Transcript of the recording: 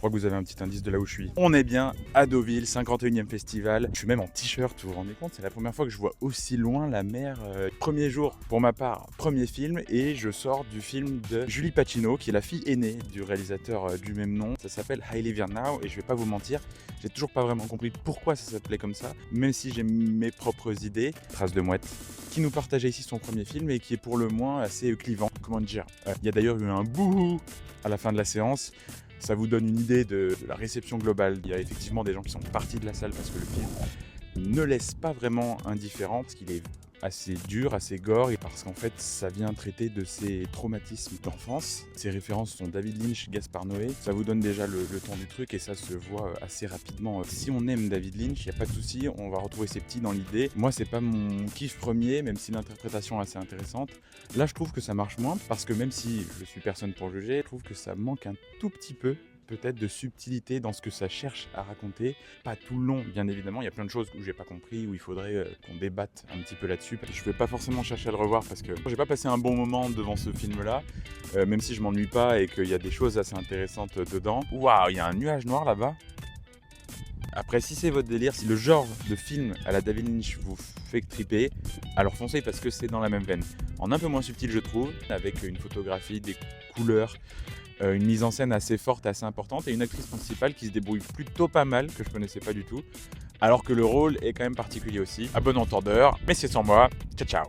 crois que vous avez un petit indice de là où je suis. On est bien à Deauville, 51e festival. Je suis même en t-shirt, vous vous rendez compte? C'est la première fois que je vois aussi loin la mer. Premier jour, pour ma part, premier film, et je sors du film de Julie Pacino, qui est la fille aînée du réalisateur du même nom. Ça s'appelle I Live Here Now, et je vais pas vous mentir, j'ai toujours pas vraiment compris pourquoi ça s'appelait comme ça, même si j'ai mes propres idées. Trace de mouette, qui nous partageait ici son premier film et qui est pour le moins assez clivant. Comment dire? Il y a d'ailleurs eu un bouhou à la fin de la séance. Ça vous donne une idée de la réception globale. Il y a effectivement des gens qui sont partis de la salle parce que le film ne laisse pas vraiment indifférent, parce qu'il est assez dur, assez gore, et parce qu'en fait ça vient traiter de ses traumatismes d'enfance. Ses références sont David Lynch, Gaspard Noé. Ça vous donne déjà le ton du truc et ça se voit assez rapidement. Si on aime David Lynch, il n'y a pas de souci, on va retrouver ses petits dans l'idée. Moi c'est pas mon kiff premier, même si l'interprétation est assez intéressante. Là je trouve que ça marche moins, parce que même si je suis personne pour juger, je trouve que ça manque un tout petit peu peut-être de subtilité dans ce que ça cherche à raconter. Pas tout le long, bien évidemment, il y a plein de choses où j'ai pas compris, où il faudrait qu'on débatte un petit peu là-dessus. Je vais pas forcément chercher à le revoir parce que j'ai pas passé un bon moment devant ce film-là, même si je m'ennuie pas et qu'il y a des choses assez intéressantes dedans. Waouh, il y a un nuage noir là-bas. Après, si c'est votre délire, si le genre de film à la David Lynch vous fait triper, alors foncez, parce que c'est dans la même veine. En un peu moins subtil, je trouve, avec une photographie, des couleurs, une mise en scène assez forte, assez importante, et une actrice principale qui se débrouille plutôt pas mal, que je connaissais pas du tout, alors que le rôle est quand même particulier aussi. À bon entendeur, mais c'est sans moi. Ciao ciao.